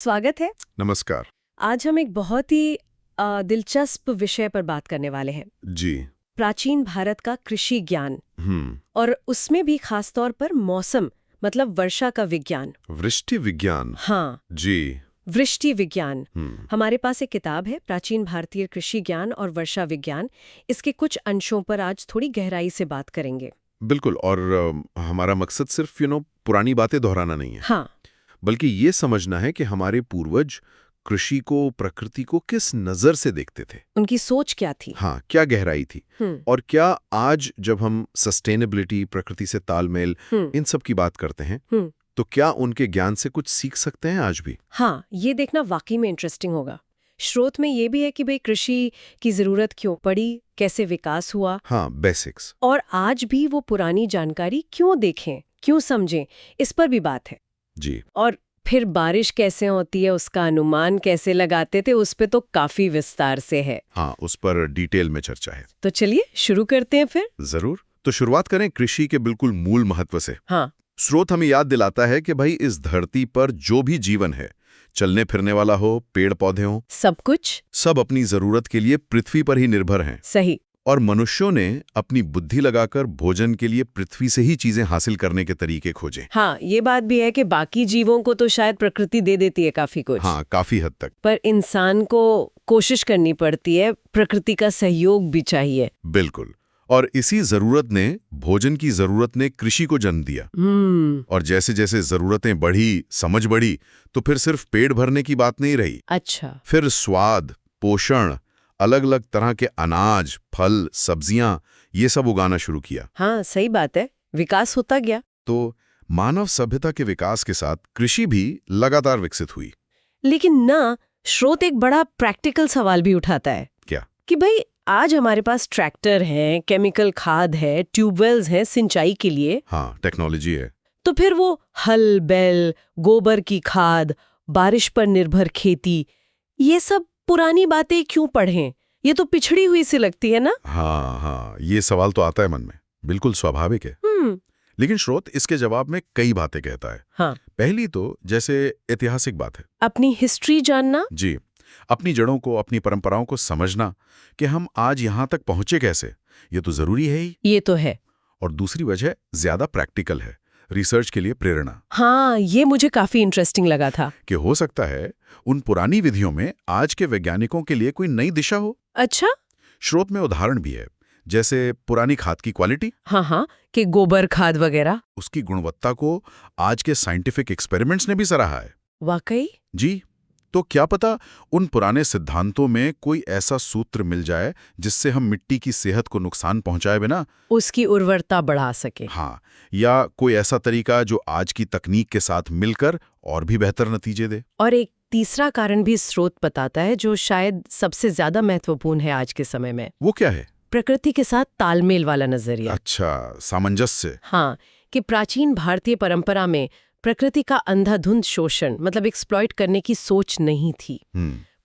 स्वागत है। नमस्कार। आज हम एक बहुत ही दिलचस्प विषय पर बात करने वाले हैं। जी। प्राचीन भारत का कृषि ज्ञान हम्म। और उसमें भी खास तौर पर मौसम मतलब वर्षा का विज्ञान। वृष्टि विज्ञान। हाँ, जी। वृष्टि विज्ञान। हम्म। हमारे पास एक किताब है, प्राचीन भारतीय कृषि ज्ञान और वर्षा विज्ञान। इसके कुछ अंशों पर आज थोड़ी गहराई से बात करेंगे। बिल्कुल। और हमारा मकसद सिर्फ पुरानी बातें दोहराना नहीं है, हाँ, बल्कि ये समझना है कि हमारे पूर्वज कृषि को, प्रकृति को किस नजर से देखते थे। उनकी सोच क्या थी? हाँ, क्या गहराई थी। हम्म, और क्या आज जब हम सस्टेनेबिलिटी, प्रकृति से तालमेल, हम्म, इन सब की बात करते हैं, हम्म। तो क्या उनके ज्ञान से कुछ सीख सकते हैं आज भी? हाँ, ये देखना वाकई में इंटरेस्टिंग होगा। स्रोत में ये भी है कि भाई कृषि की जरूरत क्यों पड़ी, कैसे विकास हुआ, हाँ, बेसिक्स। और आज भी वो पुरानी जानकारी क्यों देखें, क्यों समझें, इस पर भी बात है। जी। और फिर बारिश कैसे होती है, उसका अनुमान कैसे लगाते थे, उस पे तो काफी विस्तार से है। हाँ, उस पर डिटेल में चर्चा है। तो चलिए शुरू करते हैं फिर। जरूर। तो शुरुआत करें कृषि के बिल्कुल मूल महत्व से। हाँ, स्रोत हमें याद दिलाता है कि भाई इस धरती पर जो भी जीवन है, चलने फिरने वाला हो, पेड़ पौधे हो, सब कुछ सब अपनी जरूरत के लिए पृथ्वी पर ही निर्भर हैं। सही। और मनुष्यों ने अपनी बुद्धि लगाकर भोजन के लिए पृथ्वी से ही चीजें हासिल करने के तरीके खोजे। हाँ, ये बात भी है कि बाकी जीवों को तो शायद प्रकृति दे देती है काफी कुछ। हाँ, काफी हद तक। पर इंसान को कोशिश करनी पड़ती है, प्रकृति का सहयोग भी चाहिए। बिल्कुल। और इसी जरूरत ने, भोजन की जरूरत ने कृषि को जन्म दिया। और जैसे जैसे जरूरतें बढ़ी, समझ बढ़ी, तो फिर सिर्फ पेट भरने की बात नहीं रही। अच्छा। फिर स्वाद, पोषण, अलग अलग तरह के अनाज, फल, सब्जियां, ये सब उगाना शुरू किया। हाँ, सही बात है, विकास होता गया। तो मानव सभ्यता के विकास के साथ कृषि भी लगातार विकसित हुई। लेकिन ना, स्रोत एक बड़ा प्रैक्टिकल सवाल भी उठाता है। क्या? कि भाई आज हमारे पास ट्रैक्टर हैं, केमिकल खाद है, ट्यूबवेल्स हैं सिंचाई के लिए। हाँ, टेक्नोलॉजी है। तो फिर वो हल बैल, गोबर की खाद, बारिश पर निर्भर खेती, ये सब पुरानी बातें क्यों पढ़ें? ये तो पिछड़ी हुई सी लगती है ना। हाँ हाँ, ये सवाल तो आता है मन में। बिल्कुल स्वाभाविक है। लेकिन स्रोत इसके जवाब में कई बातें कहता है। हाँ। पहली तो जैसे ऐतिहासिक बात है। अपनी हिस्ट्री जानना। जी। अपनी जड़ों को, अपनी परंपराओं को समझना कि हम आज यहां तक पहुंचे कैसे, ये तो जरूरी है ही। ये तो है। और दूसरी वजह ज्यादा प्रैक्टिकल है, रिसर्च के लिए प्रेरणा। हाँ, ये मुझे काफी इंटरेस्टिंग लगा था। कि हो सकता है उन पुरानी विधियों में आज के वैज्ञानिकों के लिए कोई नई दिशा हो। अच्छा। स्रोत में उदाहरण भी है, जैसे पुरानी खाद की क्वालिटी। हाँ, कि गोबर खाद वगैरह, उसकी गुणवत्ता को आज के साइंटिफिक एक्सपेरिमेंट्स ने भी सराहा है। वाकई। जी। तो क्या पता उन पुराने सिद्धांतों में कोई ऐसा सूत्र मिल जाए जिससे हम मिट्टी की सेहत को नुकसान पहुंचाए बिना उसकी उर्वरता बढ़ा सके। हाँ, या कोई ऐसा तरीका जो आज की तकनीक के साथ मिलकर और भी बेहतर नतीजे दे। और एक तीसरा कारण भी स्रोत बताता है, जो शायद सबसे ज्यादा महत्वपूर्ण है आज के समय में। वो क्या है? प्रकृति के साथ तालमेल वाला नजरिया। अच्छा, सामंजस्य। हाँ, कि प्राचीन भारतीय परंपरा में प्रकृति का अंधाधुंध शोषण मतलब एक्सप्लॉइट करने की सोच नहीं थी।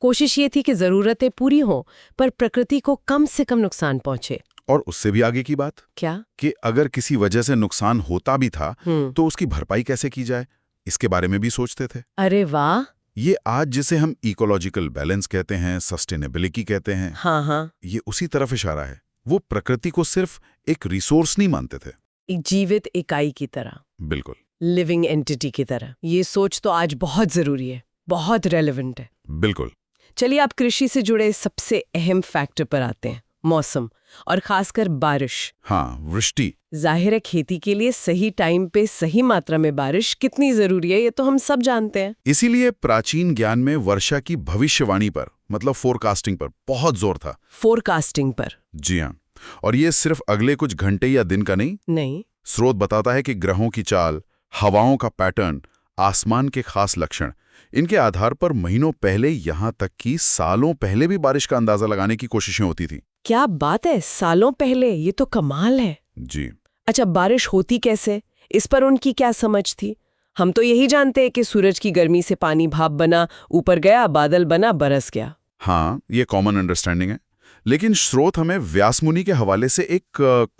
कोशिश ये थी कि जरूरतें पूरी हों, पर प्रकृति को कम से कम नुकसान पहुंचे। और उससे भी आगे की बात, क्या? कि अगर किसी वजह से नुकसान होता भी था तो उसकी भरपाई कैसे की जाए, इसके बारे में भी सोचते थे। अरे वाह। ये आज जिसे हम इकोलॉजिकल बैलेंस कहते हैं, सस्टेनेबिलिटी कहते हैं, हाँ, ये उसी तरफ इशारा है। वो प्रकृति को सिर्फ एक रिसोर्स नहीं मानते थे, एक जीवित इकाई की तरह, बिल्कुल लिविंग एंटिटी की तरह। ये सोच तो आज बहुत जरूरी है, बहुत रेलेवेंट है। बिल्कुल। चलिए आप कृषि से जुड़े सबसे अहम फैक्टर पर आते हैं, मौसम, और खासकर बारिश। हाँ, वृष्टि। जाहिर है खेती के लिए सही टाइम पे सही मात्रा में बारिश कितनी जरूरी है, ये तो हम सब जानते हैं। इसीलिए प्राचीन ज्ञान में वर्षा की भविष्यवाणी पर, मतलब फोरकास्टिंग पर बहुत जोर था। फोरकास्टिंग पर? जी हाँ। और ये सिर्फ अगले कुछ घंटे या दिन का नहीं। स्रोत बताता है कि ग्रहों की चाल, हवाओं का पैटर्न, आसमान के खास लक्षण, इनके आधार पर महीनों पहले, यहां तक कि सालों पहले भी बारिश का अंदाजा लगाने की कोशिशें होती थी। क्या बात है, सालों पहले! ये तो कमाल है। जी। अच्छा, बारिश होती कैसे, इस पर उनकी क्या समझ थी? हम तो यही जानते हैं कि सूरज की गर्मी से पानी भाप बना, ऊपर गया, बादल बना, बरस गया। हाँ, ये कॉमन अंडरस्टैंडिंग है। लेकिन स्रोत हमें व्यास मुनि के हवाले से एक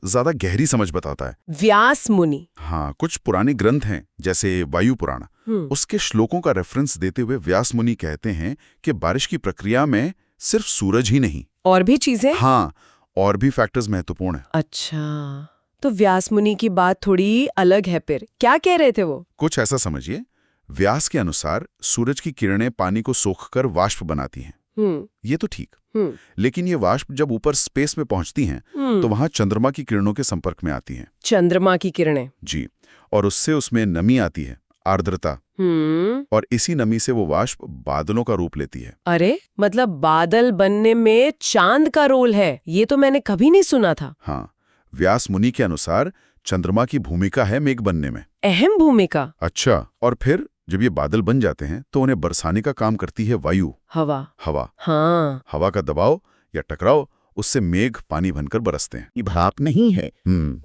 ज्यादा गहरी समझ बताता है। व्यास मुनि? हाँ, कुछ पुराने ग्रंथ हैं, जैसे वायु पुराण, उसके श्लोकों का रेफरेंस देते हुए व्यास मुनि कहते हैं कि बारिश की प्रक्रिया में सिर्फ सूरज ही नहीं, और भी चीजें। हाँ, और भी फैक्टर्स महत्वपूर्ण हैं। अच्छा, तो व्यास मुनि की बात थोड़ी अलग है। फिर क्या कह रहे थे वो? कुछ ऐसा समझिए, व्यास के अनुसार सूरज की किरणें पानी को सोखकर वाष्प बनाती हैं। ये तो ठीक, लेकिन ये वाष्प जब ऊपर स्पेस में पहुंचती हैं तो वहां चंद्रमा की किरणों के संपर्क में आती हैं। चंद्रमा की किरणें? जी, और उससे उसमें नमी आती है, आर्द्रता, और इसी नमी से वो वाष्प बादलों का रूप लेती है। अरे, मतलब बादल बनने में चांद का रोल है? ये तो मैंने कभी नहीं सुना था। हाँ, व्यास मुनि के अनुसार चंद्रमा की भूमिका है मेघ बनने में। अहम भूमिका? अच्छा, और फिर जब ये बादल बन जाते हैं तो उन्हें बरसाने का काम करती है वायु, हवा। हाँ, हवा का दबाव या टकराव, उससे मेघ पानी बनकर बरसते हैं। ये भाप नहीं है।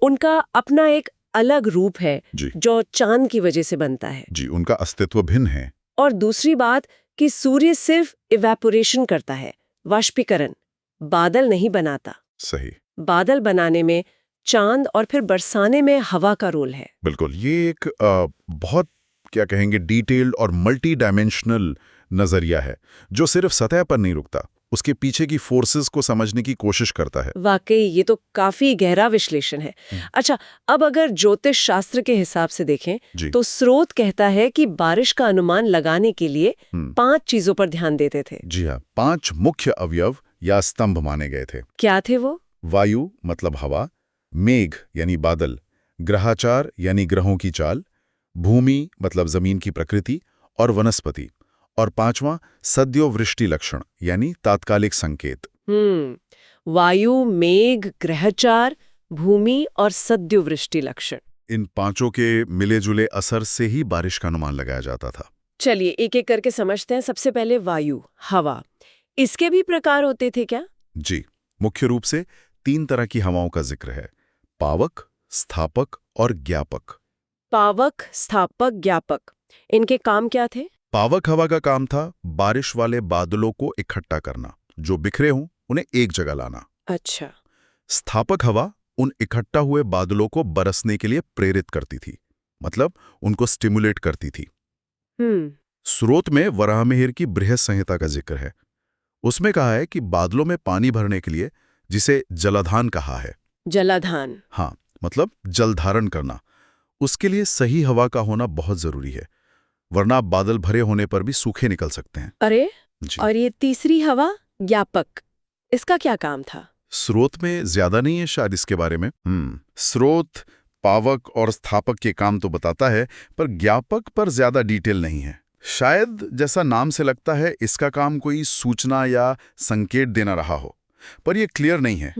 उनका अपना एक अलग रूप है जो चांद की वजह से बनता है। जी, उनका अस्तित्व भिन्न है। और दूसरी बात कि सूर्य सिर्फ इवेपोरेशन करता है, वाष्पीकरण, बादल नहीं बनाता। सही। बादल बनाने में चांद और फिर बरसाने में हवा का रोल है। बिल्कुल, ये एक बहुत क्या कहेंगे डिटेल्ड और मल्टी डायमेंशनल नजरिया है जो सिर्फ सतह पर नहीं रुकता, उसके पीछे की फोर्सेस को समझने की कोशिश करता है। वाकई ये तो काफी गहरा विश्लेषण है। अच्छा, अब अगर ज्योतिष शास्त्र के हिसाब से देखें तो स्रोत कहता है कि बारिश का अनुमान लगाने के लिए 5 चीजों पर ध्यान देते थे। जी हाँ, 5 मुख्य अवयव या स्तंभ माने गए थे। क्या थे वो? वायु मतलब हवा, मेघ यानी बादल, ग्रहाचार यानी ग्रहों की चाल, भूमि मतलब जमीन की प्रकृति और वनस्पति, और 5वां सद्योवृष्टि लक्षण यानी तात्कालिक संकेत। वायु, मेघ, ग्रहचार, भूमि और सद्योवृष्टि लक्षण। इन 5 के मिले जुले असर से ही बारिश का अनुमान लगाया जाता था। चलिए एक एक करके समझते हैं। सबसे पहले वायु, हवा। इसके भी प्रकार होते थे क्या? जी, मुख्य रूप से 3 तरह की हवाओं का जिक्र है, पावक, स्थापक और ज्ञापक। पावक, स्थापक, ज्ञापक, इनके काम क्या थे? पावक हवा का काम था बारिश वाले बादलों को इकट्ठा करना, जो बिखरे हों उन्हें एक जगह लाना। अच्छा। स्थापक हवा उन इकट्ठा हुए बादलों को बरसने के लिए प्रेरित करती थी, मतलब उनको स्टिमुलेट करती थी। स्रोत में वराहमिहिर की बृहत संहिता का जिक्र है। उसमें कहा है कि बादलों में पानी भरने के लिए, जिसे जलाधान कहा है। जलाधान? हाँ, मतलब जल धारण करना, उसके लिए सही हवा का होना बहुत जरूरी है, वरना बादल भरे होने पर भी सूखे निकल सकते हैं। अरे और ये तीसरी हवा, ज्ञापक, इसका क्या काम था? स्रोत में ज्यादा नहीं है शायद इसके बारे में। स्रोत पावक और स्थापक के काम तो बताता है, पर ज्ञापक पर ज्यादा डिटेल नहीं है। शायद जैसा नाम से लगता है इसका काम कोई सूचना या संकेत देना रहा हो, पर यह क्लियर नहीं है।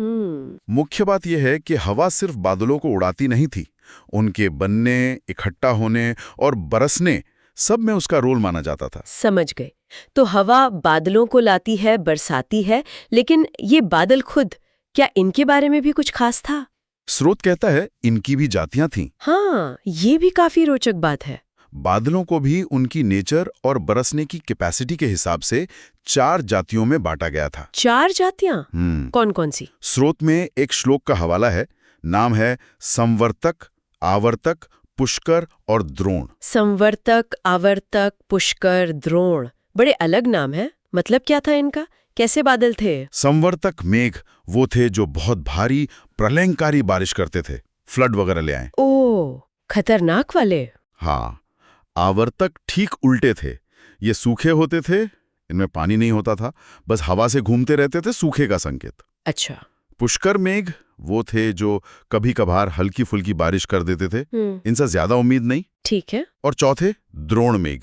मुख्य बात यह है कि हवा सिर्फ बादलों को उड़ाती नहीं थी, उनके बनने, इकट्ठा होने और बरसने, सब में उसका रोल माना जाता था। समझ गए। तो हवा बादलों को लाती है, बरसाती है, लेकिन ये बादल खुद, क्या इनके बारे में भी कुछ खास था? स्रोत कहता है इनकी भी जातियां थीं। हाँ, ये भी काफी रोचक बात है। बादलों को भी उनकी नेचर और बरसने की कैपेसिटी के हिसाब से 4 जातियों में बांटा गया था। 4 जातियां? कौन कौन सी? स्रोत में एक श्लोक का हवाला है, नाम है संवर्तक, आवर्तक, पुष्कर और द्रोण। संवर्तक, आवर्तक, पुष्कर, द्रोण, बड़े अलग नाम है। मतलब क्या था इनका? कैसे बादल थे? संवर्तक मेघ वो थे जो बहुत भारी प्रलयंकारी बारिश करते थे, फ्लड वगैरह ले आए। ओह, खतरनाक वाले। हाँ। आवर्तक ठीक उल्टे थे, ये सूखे होते थे, इनमें पानी नहीं होता था, बस हवा से घूमते रहते थे, सूखे का संकेत। अच्छा। पुष्कर मेघ वो थे जो कभी कभार हल्की फुल्की बारिश कर देते थे, इनसे ज्यादा उम्मीद नहीं। ठीक है। और चौथे द्रोण मेघ,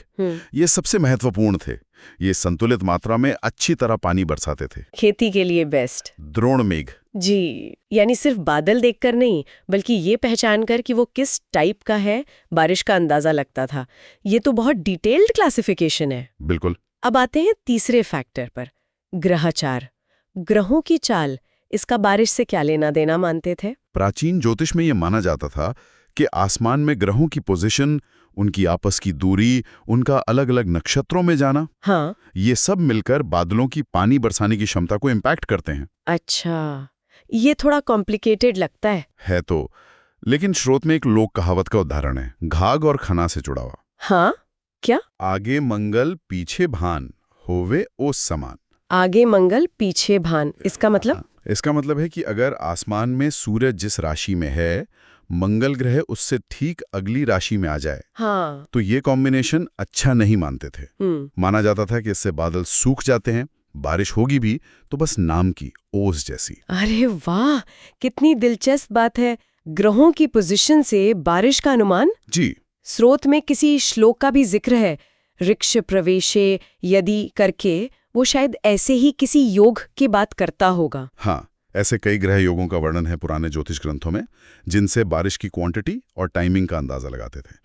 ये सबसे महत्वपूर्ण थे, ये संतुलित मात्रा में अच्छी तरह पानी बरसाते थे, खेती के लिए बेस्ट। द्रोण मेघ जी, यानी सिर्फ बादल देखकर नहीं, बल्कि ये पहचान कर कि वो किस टाइप का है, बारिश का अंदाजा लगता था। ये तो बहुत डिटेल्ड क्लासिफिकेशन है। बिल्कुल। अब आते हैं तीसरे फैक्टर पर, ग्रहाचार, ग्रहों की चाल। इसका बारिश से क्या लेना देना मानते थे? प्राचीन ज्योतिष में यह माना जाता था कि आसमान में ग्रहों की पोजीशन, उनकी आपस की दूरी, उनका अलग अलग नक्षत्रों में जाना, हाँ, ये सब मिलकर बादलों की पानी बरसाने की क्षमता को इम्पैक्ट करते हैं। अच्छा, ये थोड़ा कॉम्प्लिकेटेड लगता है तो, लेकिन स्रोत में एक लोक कहावत का उदाहरण है, घाघ और खना से जुड़ा हुआ। हाँ, क्या? आगे मंगल पीछे भान होवे ओस समान। आगे मंगल पीछे भान, इसका मतलब? इसका मतलब है कि अगर आसमान में सूरज जिस राशि में है, मंगल ग्रह उससे ठीक अगली राशि में आ जाए, हाँ। तो ये कॉम्बिनेशन अच्छा नहीं मानते थे। माना जाता था कि इससे बादल सूख जाते हैं, बारिश होगी भी तो बस नाम की, ओस जैसी। अरे वाह, कितनी दिलचस्प बात है। ग्रहों की पोजीशन से बारिश का अनुमान? जी। स्रोत में किसी श्लोक का भी जिक्र है, ऋक्ष प्रवेशे यदि करके, वो शायद ऐसे ही किसी योग की बात करता होगा। हाँ, ऐसे कई ग्रह योगों का वर्णन है पुराने ज्योतिष ग्रंथों में, जिनसे बारिश की क्वांटिटी और टाइमिंग का अंदाजा लगाते थे।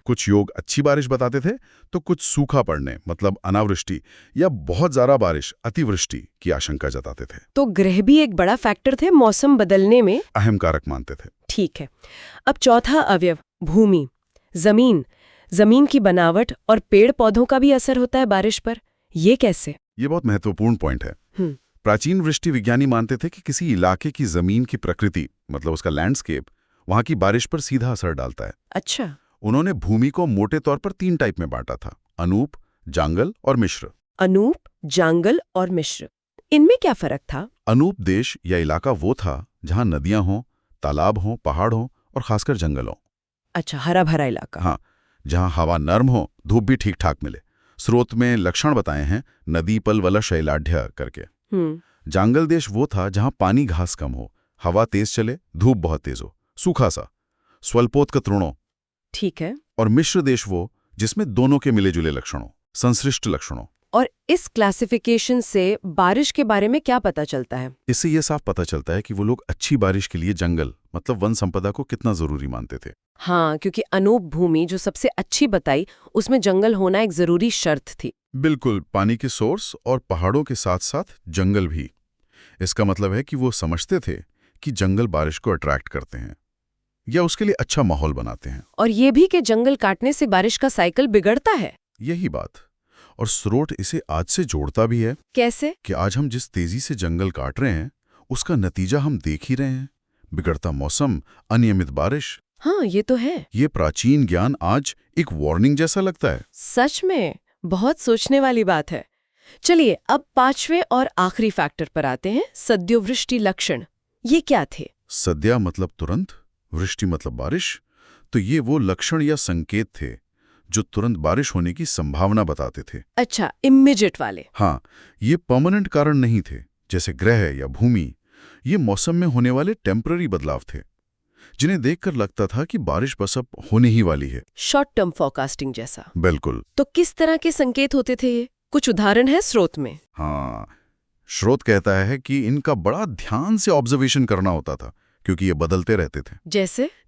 कुछ योग अच्छी बारिश बताते थे, तो कुछ सूखा पड़ने मतलब अनावृष्टि या बहुत ज्यादा बारिश अतिवृष्टि की आशंका जताते थे। तो ग्रह भी एक बड़ा फैक्टर थे मौसम बदलने में? अहम कारक मानते थे। ठीक है। अब चौथा अवयव, भूमि, जमीन की बनावट और पेड़ पौधों का भी असर होता है बारिश पर। ये कैसे? ये बहुत महत्वपूर्ण पॉइंट है। प्राचीन वृष्टि विज्ञानी मानते थे कि किसी इलाके की जमीन की प्रकृति मतलब उसका लैंडस्केप वहां की बारिश पर सीधा असर डालता है। अच्छा। उन्होंने भूमि को मोटे तौर पर 3 टाइप में बांटा था, अनूप, जांगल और मिश्र। अनूप, जांगल और मिश्र, इनमें क्या फर्क था? अनूप देश या इलाका वो था जहां नदियां हों, तालाब हों, पहाड़ हों और खासकर जंगल हों। अच्छा, हरा भरा इलाका। हाँ, जहां हवा नर्म हो, धूप भी ठीक ठाक मिले। स्रोत में लक्षण बताए हैं, नदी पल वाला शैलाढ्य करके। जांगल देश वो था जहां पानी घास कम हो, हवा तेज चले, धूप बहुत तेज हो, सूखा सा, स्वल्पोत्क तृणों। ठीक है। और मिश्र देश वो जिसमें दोनों के मिले जुले लक्षणों, संश्लिष्ट लक्षणों। और इस क्लासिफिकेशन से बारिश के बारे में क्या पता चलता है? इससे यह साफ पता चलता है कि वो लोग अच्छी बारिश के लिए जंगल मतलब वन संपदा को कितना जरूरी मानते थे। हाँ, क्योंकि अनूप भूमि जो सबसे अच्छी बताई, उसमें जंगल होना एक जरूरी शर्त थी। बिल्कुल, पानी के सोर्स और पहाड़ों के साथ साथ जंगल भी। इसका मतलब है कि वो समझते थे कि जंगल बारिश को अट्रैक्ट करते हैं या उसके लिए अच्छा माहौल बनाते हैं। और ये भी कि जंगल काटने से बारिश का साइकिल बिगड़ता है। यही बात। और स्रोत इसे आज से जोड़ता भी है। कैसे? कि आज हम जिस तेजी से जंगल काट रहे हैं, उसका नतीजा हम देख ही रहे हैं। बिगड़ता मौसम, अनियमित बारिश। हाँ, ये तो है। ये प्राचीन ज्ञान आज एक वार्निंग जैसा लगता है। सच में बहुत सोचने वाली बात है। चलिए अब 5वें और आखिरी फैक्टर पर आते हैं, सद्योवृष्टि लक्षण। ये क्या थे? सद्या मतलब तुरंत, वृष्टि मतलब बारिश। तो ये वो लक्षण या संकेत थे जो तुरंत बारिश होने की संभावना बताते थे। अच्छा, इमीडिएट वाले। हाँ, ये परमानेंट कारण नहीं थे जैसे ग्रह या भूमि। ये मौसम में होने वाले टेम्पररी बदलाव थे जिन्हें देखकर लगता था कि बारिश बस अब होने ही वाली है। शॉर्ट टर्म फोरकास्टिंग जैसा। बिल्कुल। तो किस तरह के संकेत होते थे ये? कुछ उदाहरण है स्रोत में? हाँ, स्रोत कहता है कि इनका बड़ा ध्यान से ऑब्जर्वेशन करना होता था क्योंकि ये बदलते रहते थे।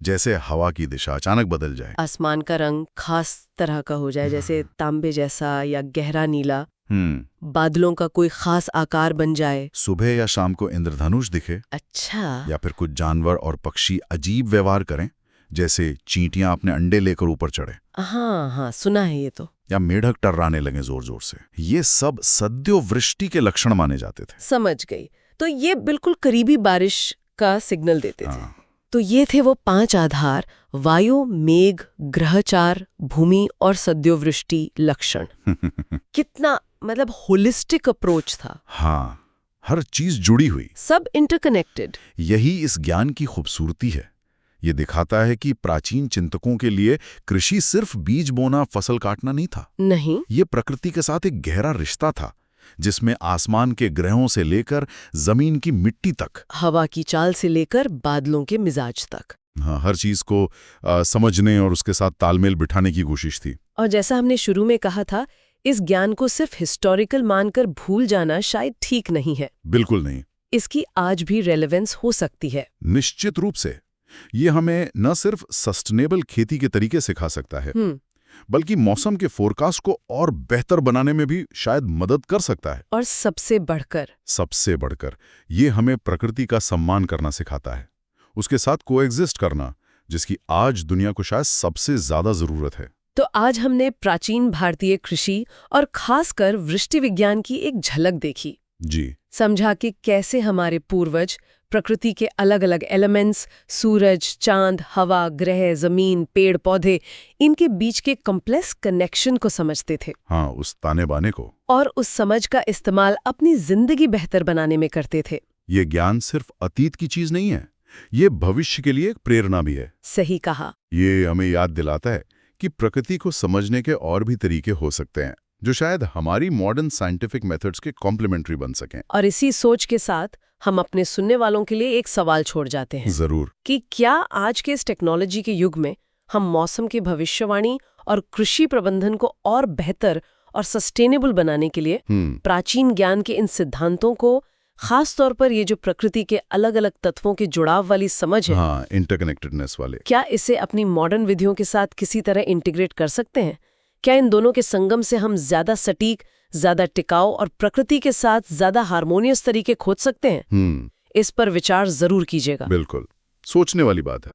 जैसे हवा की दिशा अचानक बदल जाए, आसमान का रंग खास तरह का हो जाए, जैसे तांबे जैसा या गहरा नीला, बादलों का कोई खास आकार बन जाए, सुबह या शाम को इंद्रधनुष दिखे। अच्छा। या फिर कुछ जानवर और पक्षी अजीब व्यवहार करें, जैसे चींटियां अपने अंडे लेकर ऊपर चढ़े। हाँ, सुना है ये तो। या मेढक टर्राने लगे जोर जोर से। ये सब सद्योवृष्टि के लक्षण माने जाते थे। समझ गई। तो ये बिल्कुल करीबी बारिश का सिग्नल देते थे। तो ये थे वो 5 आधार, वायु, मेघ, ग्रहचार, भूमि और सद्योवृष्टि लक्षण। कितना मतलब होलिस्टिक अप्रोच था। हाँ, हर चीज जुड़ी हुई, सब इंटरकनेक्टेड। यही इस ज्ञान की खूबसूरती है। ये दिखाता है कि प्राचीन चिंतकों के लिए कृषि सिर्फ बीज बोना, फसल काटना नहीं था। नहीं, ये प्रकृति के साथ एक गहरा रिश्ता था जिसमें आसमान के ग्रहों से लेकर जमीन की मिट्टी तक, हवा की चाल से लेकर बादलों के मिजाज तक, हाँ, हर चीज को समझने और उसके साथ तालमेल बिठाने की कोशिश थी। और जैसा हमने शुरू में कहा था, इस ज्ञान को सिर्फ हिस्टोरिकल मानकर भूल जाना शायद ठीक नहीं है। बिल्कुल नहीं। इसकी आज भी रेलेवेंस हो सकती है। निश्चित रूप से। ये हमें न सिर्फ सस्टेनेबल खेती के तरीके सिखा सकता है, बल्कि मौसम के फोरकास्ट को और बेहतर बनाने में भी शायद मदद कर सकता है। और सबसे बढ़कर ये हमें प्रकृति का सम्मान करना सिखाता है, उसके साथ कोएग्जिस्ट करना, जिसकी आज दुनिया को शायद सबसे ज्यादा जरूरत है। तो आज हमने प्राचीन भारतीय कृषि और खासकर वृष्टि विज्ञान की एक झलक देखी। जी। समझा कि कैसे हमारे पूर्वज प्रकृति के अलग अलग एलिमेंट्स, सूरज, चांद, हवा, ग्रह, जमीन, पेड़ पौधे, इनके बीच के कॉम्प्लेक्स कनेक्शन को समझते थे। हाँ, उस ताने बाने को। और उस समझ का इस्तेमाल अपनी जिंदगी बेहतर बनाने में करते थे। ये ज्ञान सिर्फ अतीत की चीज नहीं है, ये भविष्य के लिए एक प्रेरणा भी है। सही कहा। ये हमें याद दिलाता है कि प्रकृति को समझने के और भी तरीके हो सकते हैं, जो शायद हमारी मॉडर्न साइंटिफिक मेथड्स के कॉम्प्लीमेंट्री बन सकें। और इसी सोच के साथ हम अपने सुनने वालों के लिए एक सवाल छोड़ जाते हैं। जरूर। कि क्या आज के इस टेक्नोलॉजी के युग में हम मौसम की भविष्यवाणी और कृषि प्रबंधन को और बेहतर और सस्टेनेबल बनाने के लिए प्राचीन ज्ञान के इन सिद्धांतों को, खास तौर पर ये जो प्रकृति के अलग अलग तत्वों के जुड़ाव वाली समझ है, हाँ, इंटरकनेक्टेडनेस वाले, क्या इसे अपनी मॉडर्न विधियों के साथ किसी तरह इंटीग्रेट कर सकते हैं? क्या इन दोनों के संगम से हम ज्यादा सटीक, ज्यादा टिकाऊ और प्रकृति के साथ ज्यादा हार्मोनियस तरीके खोज सकते हैं? इस पर विचार जरूर कीजिएगा। बिल्कुल, सोचने वाली बात है।